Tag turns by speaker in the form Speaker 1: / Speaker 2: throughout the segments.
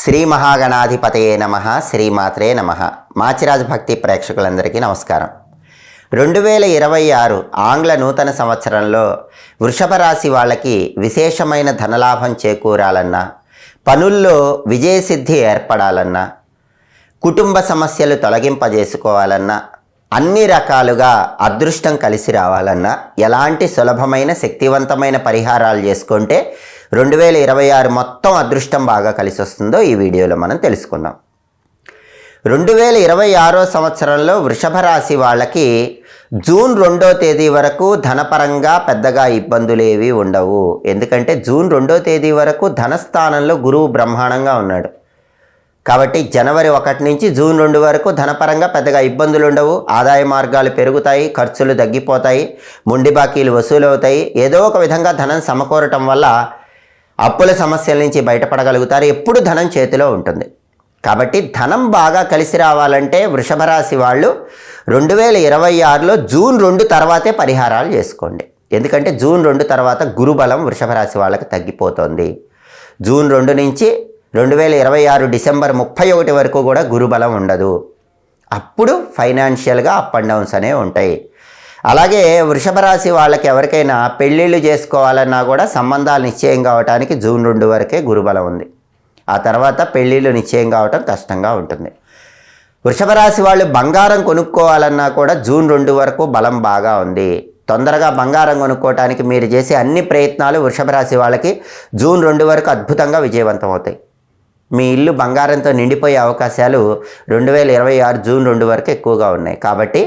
Speaker 1: శ్రీ మహాగణాధిపతయే నమః, శ్రీమాత్రే నమః. మాచిరాజ్ భక్తి ప్రేక్షకులందరికీ నమస్కారం. 2026 ఆంగ్ల నూతన సంవత్సరంలో వృషభ రాశి వాళ్ళకి విశేషమైన ధనలాభం చేకూరాలన్నా, పనుల్లో విజయసిద్ధి ఏర్పడాలన్నా, కుటుంబ సమస్యలు తొలగింపజేసుకోవాలన్నా, అన్ని రకాలుగా అదృష్టం కలిసి రావాలన్నా ఎలాంటి సులభమైన శక్తివంతమైన పరిహారాలు చేసుకుంటే 2026 మొత్తం అదృష్టం బాగా కలిసి వస్తుందో ఈ వీడియోలో మనం తెలుసుకుందాం. 2026 సంవత్సరంలో వృషభ రాశి వాళ్ళకి జూన్ 2వ తేదీ వరకు ధనపరంగా పెద్దగా ఇబ్బందులు ఏవి ఉండవు. ఎందుకంటే జూన్ 2వ తేదీ వరకు ధనస్థానంలో గురువు బ్రహ్మాండంగా ఉన్నాడు. కాబట్టి జనవరి 1 నుంచి జూన్ 2 వరకు ధనపరంగా పెద్దగా ఇబ్బందులు ఉండవు. ఆదాయ మార్గాలు పెరుగుతాయి, ఖర్చులు తగ్గిపోతాయి, మొండి బాకీలు వసూలు అవుతాయి. ఏదో ఒక విధంగా ధనం సమకూరటం వల్ల అప్పుల సమస్యల నుంచి బయటపడగలుగుతారు. ఎప్పుడు ధనం చేతిలో ఉంటుంది. కాబట్టి ధనం బాగా కలిసి రావాలంటే వృషభ రాశి వాళ్ళు 2026లో జూన్ 2 తర్వాతే పరిహారాలు చేసుకోండి. ఎందుకంటే జూన్ 2 తర్వాత గురుబలం వృషభ రాశి వాళ్ళకి తగ్గిపోతుంది. జూన్ 2 నుంచి 2026 డిసెంబర్ 31 వరకు కూడా గురుబలం ఉండదు. అప్పుడు ఫైనాన్షియల్గా అప్ అండ్ డౌన్స్ అనేవి ఉంటాయి. అలాగే వృషభ రాశి వాళ్ళకి ఎవరికైనా పెళ్ళిళ్ళు చేసుకోవాలన్నా కూడా సంబంధాలు నిశ్చయం కావడానికి జూన్ 2 వరకే గురుబలం ఉంది. ఆ తర్వాత పెళ్ళిళ్ళు నిశ్చయం కావటం కష్టంగా ఉంటుంది. వృషభ రాశి వాళ్ళు బంగారం కొనుక్కోవాలన్నా కూడా జూన్ 2 వరకు బలం బాగా ఉంది. తొందరగా బంగారం కొనుక్కోవటానికి మీరు చేసే అన్ని ప్రయత్నాలు వృషభ రాశి వాళ్ళకి జూన్ 2 వరకు అద్భుతంగా విజయవంతం అవుతాయి. మీ ఇల్లు బంగారంతో నిండిపోయే అవకాశాలు 2026 జూన్ 2 వరకు ఎక్కువగా ఉన్నాయి. కాబట్టి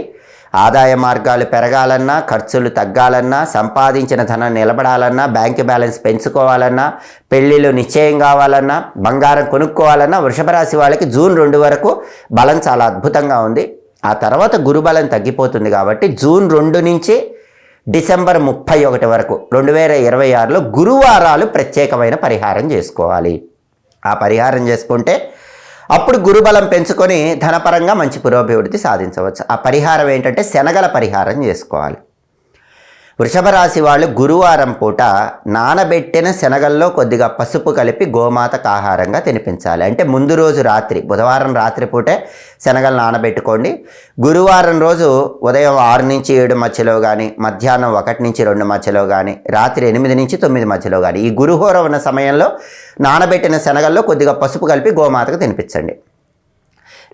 Speaker 1: ఆదాయ మార్గాలు పెరగాలన్నా, ఖర్చులు తగ్గాలన్నా, సంపాదించిన ధనం నిలబడాలన్నా, బ్యాంక్ బ్యాలెన్స్ పెంచుకోవాలన్నా, పెళ్ళిళ్ళు నిశ్చయం కావాలన్నా, బంగారం కొనుక్కోవాలన్నా వృషభ రాశి వాళ్ళకి జూన్ 2 వరకు బలం చాలా అద్భుతంగా ఉంది. ఆ తర్వాత గురుబలం తగ్గిపోతుంది. కాబట్టి జూన్ 2 నుంచి డిసెంబర్ 31 వరకు 2026లో గురువారాలు ప్రత్యేకమైన పరిహారం చేసుకోవాలి. ఆ పరిహారం చేసుకుంటే అప్పుడు గురుబలం పెంచుకొని ధనపరంగా మంచి పురోభివృద్ధి సాధించవచ్చు. ఆ పరిహారం ఏంటంటే శనగల పరిహారం చేసుకోవాలి. వృషభ రాశి వాళ్ళు గురువారం పూట నానబెట్టిన శనగల్లో కొద్దిగా పసుపు కలిపి గోమాతకు ఆహారంగా తినిపించాలి. అంటే ముందు రోజు రాత్రి, బుధవారం రాత్రి పూటే శనగలు నానబెట్టుకోండి. గురువారం రోజు ఉదయం 6 నుంచి 7 మధ్యలో కానీ, మధ్యాహ్నం 1 నుంచి 2 మధ్యలో కానీ, రాత్రి 8 నుంచి 9 మధ్యలో కానీ ఈ గురుహోర ఉన్న సమయంలో నానబెట్టిన శనగల్లో కొద్దిగా పసుపు కలిపి గోమాతకు తినిపించండి.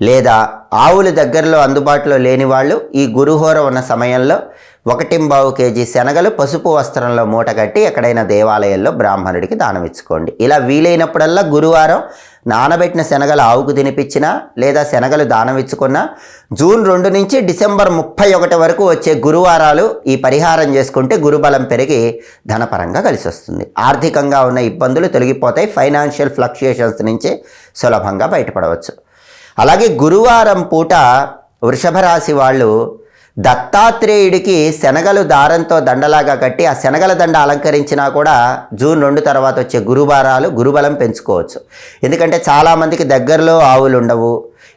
Speaker 1: లేదా ఆవులు దగ్గరలో అందుబాటులో లేని వాళ్ళు ఈ గురుహోర ఉన్న సమయంలో 1.25 కేజీ శనగలు పసుపు వస్త్రంలో మూట కట్టి ఎక్కడైనా దేవాలయంలో బ్రాహ్మణుడికి దానం ఇచ్చుకోండి. ఇలా వీలైనప్పుడల్లా గురువారం నానబెట్టిన శనగలు ఆవుకు తినిపించినా లేదా శనగలు దానం ఇచ్చుకున్నా జూన్ 2 నుంచి డిసెంబర్ 31 వరకు వచ్చే గురువారాలు ఈ పరిహారం చేసుకుంటే గురుబలం పెరిగి ధనపరంగా కలిసి వస్తుంది. ఆర్థికంగా ఉన్న ఇబ్బందులు తొలగిపోతాయి. ఫైనాన్షియల్ ఫ్లక్చుయేషన్స్ నుంచి సులభంగా బయటపడవచ్చు. అలాగే గురువారం పూట వృషభ రాశి వాళ్ళు దత్తాత్రేయుడికి శనగలు దారంతో దండలాగా కట్టి ఆ శనగల దండ అలంకరించినా కూడా జూన్ 2 తర్వాత వచ్చే గురువారాలు గురుబలం పెంచుకోవచ్చు. ఎందుకంటే చాలామందికి దగ్గరలో ఆవులు ఉండవు,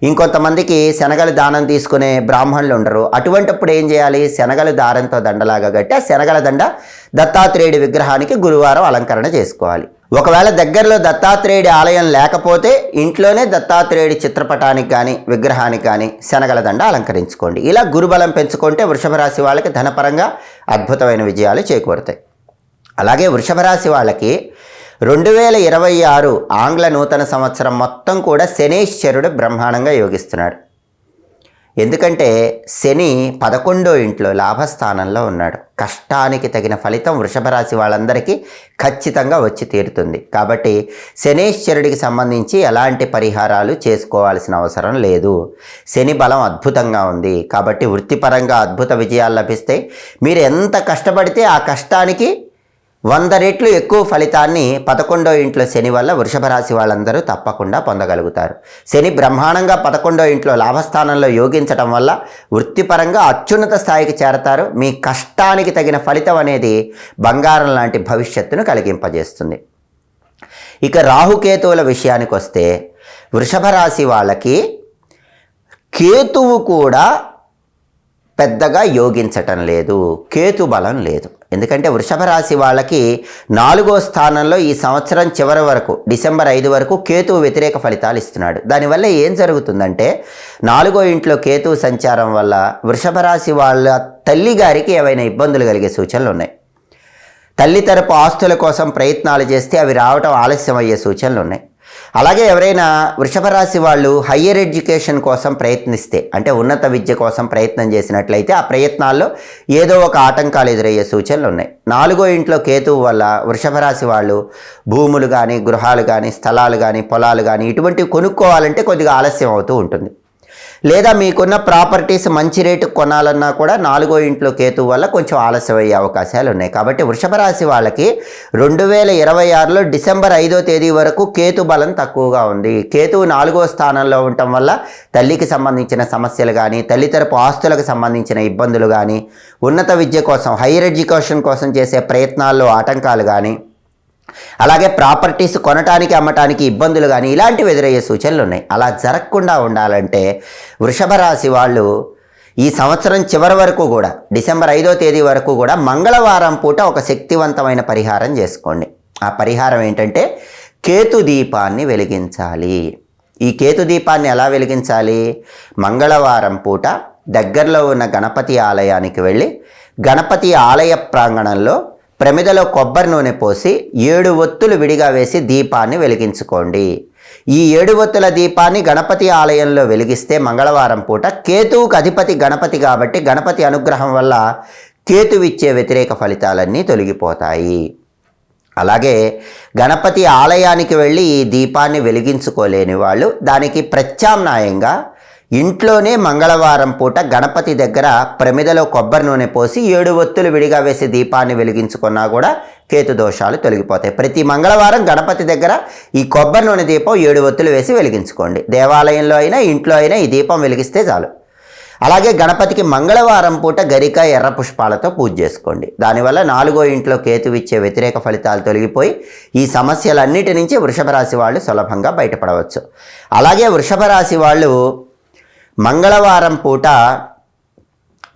Speaker 1: ఇంకొంతమందికి శనగలు దానం తీసుకునే బ్రాహ్మణులు ఉండరు. అటువంటిప్పుడు ఏం చేయాలి? శనగలు దారంతో దండలాగా కట్టి ఆ శనగల దండ దత్తాత్రేయుడి విగ్రహానికి గురువారం అలంకరణ చేసుకోవాలి. ఒకవేళ దగ్గరలో దత్తాత్రేయుడి ఆలయం లేకపోతే ఇంట్లోనే దత్తాత్రేయుడి చిత్రపటానికి కానీ విగ్రహానికి కానీ శనగల దండ అలంకరించుకోండి. ఇలా గురుబలం పెంచుకుంటే వృషభ రాశి వాళ్ళకి ధనపరంగా అద్భుతమైన విజయాలు చేకూరుతాయి. అలాగే వృషభ రాశి వాళ్ళకి 2026 ఆంగ్ల నూతన సంవత్సరం మొత్తం కూడా శనీశ్వరుడు బ్రహ్మాండంగా యోగిస్తున్నాడు. ఎందుకంటే శని 11వ ఇంట్లో లాభస్థానంలో ఉన్నాడు. కష్టానికి తగిన ఫలితం వృషభ రాశి వాళ్ళందరికీ ఖచ్చితంగా వచ్చి తీరుతుంది. కాబట్టి శనీశ్వరుడికి సంబంధించి ఎలాంటి పరిహారాలు చేసుకోవాల్సిన అవసరం లేదు. శని బలం అద్భుతంగా ఉంది. కాబట్టి వృత్తిపరంగా అద్భుత విజయాలు లభిస్తాయి. మీరు ఎంత కష్టపడితే ఆ కష్టానికి 100 రెట్లు ఎక్కువ ఫలితాన్ని 11వ ఇంట్లో శని వల్ల వృషభ రాశి వాళ్ళందరూ తప్పకుండా పొందగలుగుతారు. శని బ్రహ్మాండంగా 11వ ఇంట్లో లాభస్థానంలో యోగించడం వల్ల వృత్తిపరంగా అత్యున్నత స్థాయికి చేరతారు. మీ కష్టానికి తగిన ఫలితం అనేది బంగారం లాంటి భవిష్యత్తును కలిగింపజేస్తుంది. ఇక రాహుకేతువుల విషయానికి వస్తే వృషభ రాశి వాళ్ళకి కేతువు కూడా పెద్దగా యోగించటం లేదు, కేతు బలం లేదు. ఎందుకంటే వృషభ రాశి వాళ్ళకి 4వ స్థానంలో ఈ సంవత్సరం చివరి వరకు డిసెంబర్ 5 వరకు కేతువు వ్యతిరేక ఫలితాలు ఇస్తున్నాడు. దానివల్ల ఏం జరుగుతుందంటే 4వ ఇంట్లో కేతువు సంచారం వల్ల వృషభ రాశి వాళ్ళ తల్లి గారికి ఏవైనా ఇబ్బందులు కలిగే సూచనలు ఉన్నాయి. తల్లి తరపు ఆస్తుల కోసం ప్రయత్నాలు చేస్తే అవి రావటం ఆలస్యం అయ్యే సూచనలు ఉన్నాయి. అలాగే ఎవరైనా వృషభ రాశి వాళ్ళు హయ్యర్ ఎడ్యుకేషన్ కోసం ప్రయత్నిస్తే, అంటే ఉన్నత విద్య కోసం ప్రయత్నం చేసినట్లయితే ఆ ప్రయత్నాల్లో ఏదో ఒక ఆటంకాలు ఎదురయ్యే సూచనలు ఉన్నాయి. 4వ ఇంట్లో కేతువు వల్ల వృషభ రాశి వాళ్ళు భూములు కానీ, గృహాలు కానీ, స్థలాలు కానీ, పొలాలు కానీ ఇటువంటివి కొనుక్కోవాలంటే కొద్దిగా ఆలస్యం అవుతూ ఉంటుంది. లేదా మీకున్న ప్రాపర్టీస్ మంచి రేటుకు కొనాలన్నా కూడా 4వ ఇంట్లో కేతువు వల్ల కొంచెం ఆలస్యం అయ్యే అవకాశాలు ఉన్నాయి. కాబట్టి వృషభ రాశి వాళ్ళకి 2026లో డిసెంబర్ 5వ తేదీ వరకు కేతు బలం తక్కువగా ఉంది. కేతువు 4వ స్థానంలో ఉండటం వల్ల తల్లికి సంబంధించిన సమస్యలు కానీ, తల్లి తరపు ఆస్తులకు సంబంధించిన ఇబ్బందులు కానీ, ఉన్నత విద్య కోసం హైయర్ ఎడ్యుకేషన్ కోసం చేసే ప్రయత్నాల్లో ఆటంకాలు కానీ, అలాగే ప్రాపర్టీస్ కొనటానికి అమ్మటానికి ఇబ్బందులు కానీ ఇలాంటివి ఎదురయ్యే సూచనలు ఉన్నాయి. అలా జరగకుండా ఉండాలంటే వృషభ రాశి వాళ్ళు ఈ సంవత్సరం చివరి వరకు కూడా డిసెంబర్ 5వ తేదీ వరకు కూడా మంగళవారం పూట ఒక శక్తివంతమైన పరిహారం చేసుకోండి. ఆ పరిహారం ఏంటంటే కేతు దీపాన్ని వెలిగించాలి. ఈ కేతు దీపాన్ని ఎలా వెలిగించాలి? మంగళవారం పూట దగ్గరలో ఉన్న గణపతి ఆలయానికి వెళ్ళి గణపతి ఆలయ ప్రాంగణంలో ప్రమిదలో కొబ్బరి నూనె పోసి 7 ఒత్తులు విడిగా వేసి దీపాన్ని వెలిగించుకోండి. ఈ 7 ఒత్తుల దీపాన్ని గణపతి ఆలయంలో వెలిగిస్తే మంగళవారం పూట కేతువుకు అధిపతి గణపతి కాబట్టి గణపతి అనుగ్రహం వల్ల కేతువిచ్చే వ్యతిరేక ఫలితాలన్నీ తొలగిపోతాయి. అలాగే గణపతి ఆలయానికి వెళ్ళి ఈ దీపాన్ని వెలిగించుకోలేని వాళ్ళు దానికి ప్రత్యామ్నాయంగా ఇంట్లోనే మంగళవారం పూట గణపతి దగ్గర ప్రమిదలో కొబ్బరి నూనె పోసి 7 ఒత్తులు విడిగా వేసి దీపాన్ని వెలిగించుకున్నా కూడా కేతు దోషాలు తొలగిపోతాయి. ప్రతి మంగళవారం గణపతి దగ్గర ఈ కొబ్బరి నూనె దీపం 7 ఒత్తులు వేసి వెలిగించుకోండి. దేవాలయంలో అయినా ఇంట్లో అయినా ఈ దీపం వెలిగిస్తే చాలు. అలాగే గణపతికి మంగళవారం పూట గరిక ఎర్ర పుష్పాలతో పూజ చేసుకోండి. దానివల్ల 4వ ఇంట్లో కేతువిచ్చే వ్యతిరేక ఫలితాలు తొలగిపోయి ఈ సమస్యలన్నిటి నుంచి వృషభ రాశి వాళ్ళు సులభంగా బయటపడవచ్చు. అలాగే వృషభ రాశి వాళ్ళు మంగళవారం పూట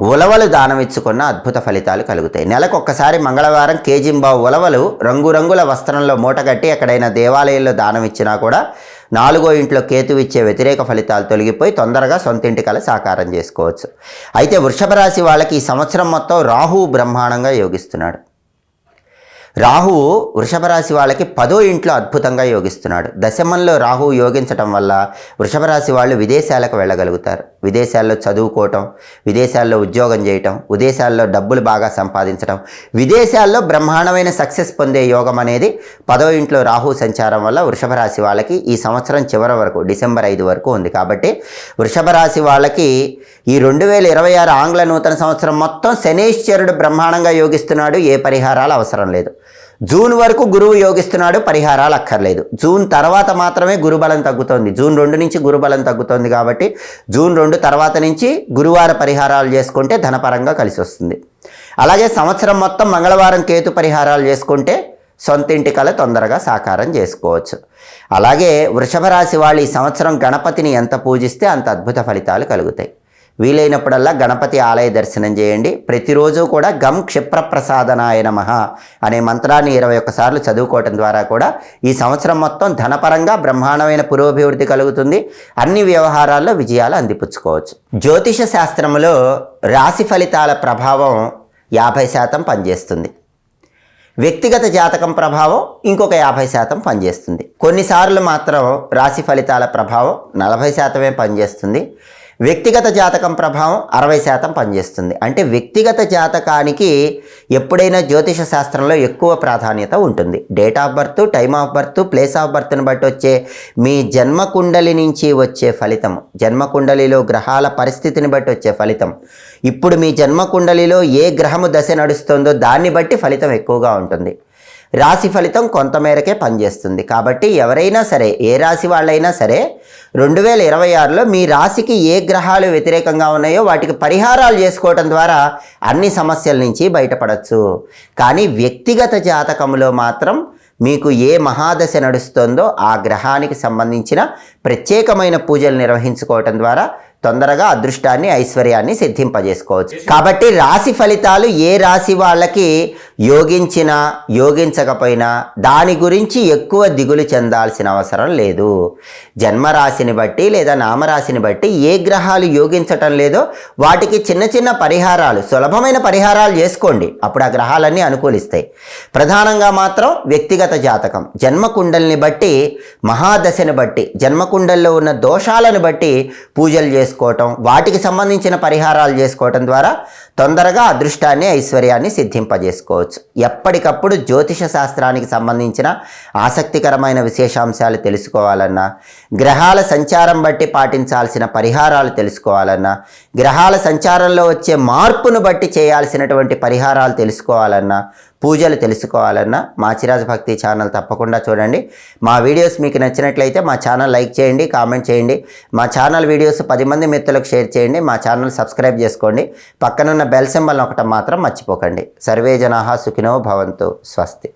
Speaker 1: ఉలవలు దానం ఇచ్చుకున్న అద్భుత ఫలితాలు కలుగుతాయి. నెలకొక్కసారి మంగళవారం కేజింబావు ఉలవలు రంగురంగుల వస్త్రంలో మూటగట్టి ఎక్కడైనా దేవాలయంలో దానం ఇచ్చినా కూడా 4వ ఇంట్లో కేతువు ఇచ్చే వ్యతిరేక ఫలితాలు తొలగిపోయి తొందరగా సొంతింటి కల సాకారం చేసుకోవచ్చు. అయితే వృషభ రాశి వాళ్ళకి ఈ సంవత్సరం మొత్తం రాహువు బ్రహ్మాండంగా యోగిస్తున్నాడు. రాహువు వృషభ రాశి వాళ్ళకి 10వ ఇంట్లో అద్భుతంగా యోగిస్తున్నాడు. దశమంలో రాహువు యోగించటం వల్ల వృషభ రాశి వాళ్ళు విదేశాలకు వెళ్ళగలుగుతారు. విదేశాల్లో చదువుకోవటం, విదేశాల్లో ఉద్యోగం చేయటం, విదేశాల్లో డబ్బులు బాగా సంపాదించడం, విదేశాల్లో బ్రహ్మాండమైన సక్సెస్ పొందే యోగం అనేది 10వ ఇంట్లో రాహువు సంచారం వల్ల వృషభ రాశి వాళ్ళకి ఈ సంవత్సరం చివరి వరకు డిసెంబర్ 5 వరకు ఉంది. కాబట్టి వృషభ రాశి వాళ్ళకి ఈ 2026 ఆంగ్ల నూతన సంవత్సరం మొత్తం శనీశ్వరుడు బ్రహ్మాండంగా యోగిస్తున్నాడు. ఏ పరిహారాలు అవసరం లేదు. జూన్ వరకు గురువు యోగిస్తున్నాడు, పరిహారాలు అక్కర్లేదు. జూన్ తర్వాత మాత్రమే గురుబలం తగ్గుతోంది. జూన్ 2 నుంచి గురుబలం తగ్గుతోంది కాబట్టి జూన్ 2 తర్వాత నుంచి గురువార పరిహారాలు చేసుకుంటే ధనపరంగా కలిసి వస్తుంది. అలాగే సంవత్సరం మొత్తం మంగళవారం కేతు పరిహారాలు చేసుకుంటే సొంతింటి కల తొందరగా సాకారం చేసుకోవచ్చు. అలాగే వృషభ రాశి వాళ్ళు ఈ సంవత్సరం గణపతిని ఎంత పూజిస్తే అంత అద్భుత ఫలితాలు కలుగుతాయి. వీలైనప్పుడల్లా గణపతి ఆలయ దర్శనం చేయండి. ప్రతిరోజు కూడా గం క్షిప్రప్రసాదనాయ నమః అనే మంత్రాన్ని 21 సార్లు చదువుకోవటం ద్వారా కూడా ఈ సంవత్సరం మొత్తం ధనపరంగా బ్రహ్మాండమైన పురోభివృద్ధి కలుగుతుంది. అన్ని వ్యవహారాల్లో విజయాలు అందిపుచ్చుకోవచ్చు. జ్యోతిష శాస్త్రంలో రాశి ఫలితాల ప్రభావం 50% పనిచేస్తుంది. వ్యక్తిగత జాతకం ప్రభావం ఇంకొక 50% పనిచేస్తుంది. కొన్నిసార్లు మాత్రం రాశి ఫలితాల ప్రభావం 40% పనిచేస్తుంది. వ్యక్తిగత జాతకం ప్రభావం 60% పనిచేస్తుంది. అంటే వ్యక్తిగత జాతకానికి ఎప్పుడైనా జ్యోతిష శాస్త్రంలో ఎక్కువ ప్రాధాన్యత ఉంటుంది. Date of birth, time of birth, place of బర్త్ని బట్టి వచ్చే మీ జన్మకుండలి నుంచి వచ్చే ఫలితం, జన్మకుండలిలో గ్రహాల పరిస్థితిని బట్టి వచ్చే ఫలితం, ఇప్పుడు మీ జన్మకుండలిలో ఏ గ్రహము దశ నడుస్తుందో దాన్ని బట్టి ఫలితం ఎక్కువగా ఉంటుంది. రాశి ఫలితం కొంతమేరకే పనిచేస్తుంది. కాబట్టి ఎవరైనా సరే, ఏ రాశి వాళ్ళైనా సరే 2026లో మీ రాశికి ఏ గ్రహాలు వ్యతిరేకంగా ఉన్నాయో వాటికి పరిహారాలు చేసుకోవటం ద్వారా అన్ని సమస్యల నుంచి బయటపడవచ్చు. కానీ వ్యక్తిగత జాతకంలో మాత్రం మీకు ఏ మహాదశ నడుస్తుందో ఆ గ్రహానికి సంబంధించిన ప్రత్యేకమైన పూజలు నిర్వహించుకోవటం ద్వారా తొందరగా అదృష్టాన్ని ఐశ్వర్యాన్ని సిద్ధింపజేసుకోవచ్చు. కాబట్టి రాశి ఫలితాలు ఏ రాశి వాళ్ళకి యోగించినా యోగించకపోయినా దాని గురించి ఎక్కువ దిగులు చెందాల్సిన అవసరం లేదు. జన్మరాశిని బట్టి లేదా నామరాశిని బట్టి ఏ గ్రహాలు యోగించటం లేదో వాటికి చిన్న చిన్న పరిహారాలు, సులభమైన పరిహారాలు చేసుకోండి. అప్పుడు ఆ గ్రహాలన్నీ అనుకూలిస్తాయి. ప్రధానంగా మాత్రం వ్యక్తిగత జాతకం, జన్మకుండల్ని బట్టి, మహాదశని బట్టి, జన్మకుండల్లో ఉన్న దోషాలను బట్టి పూజలు చేసుకోవటం, వాటికి సంబంధించిన పరిహారాలు చేసుకోవటం ద్వారా తొందరగా అదృష్టాన్ని ఐశ్వర్యాన్ని సిద్ధింపజేసుకోవచ్చు. ఎప్పటికప్పుడు జ్యోతిష శాస్త్రానికి సంబంధించిన ఆసక్తికరమైన విశేషాంశాలు తెలుసుకోవాలన్నా, గ్రహాల సంచారం బట్టి పాటించాల్సిన పరిహారాలు తెలుసుకోవాలన్నా, గ్రహాల సంచారంలో వచ్చే మార్పును బట్టి చేయాల్సినటువంటి పరిహారాలు తెలుసుకోవాలన్నా, పూజలు తెలుసుకోవాలన్నా మాచిరాజ్ భక్తి ఛానల్ తప్పకుండా చూడండి. మా వీడియోస్ మీకు నచ్చినట్లయితే మా ఛానల్ లైక్ చేయండి, కామెంట్ చేయండి. మా ఛానల్ వీడియోస్ 10 మంది మిత్రులకు షేర్ చేయండి. మా ఛానల్ సబ్స్క్రైబ్ చేసుకోండి. పక్కనున్న బెల్ సింబల్ నొక్కటం మాత్రం మర్చిపోకండి. సర్వే జనాః సుఖినో భవంతు. స్వస్తి.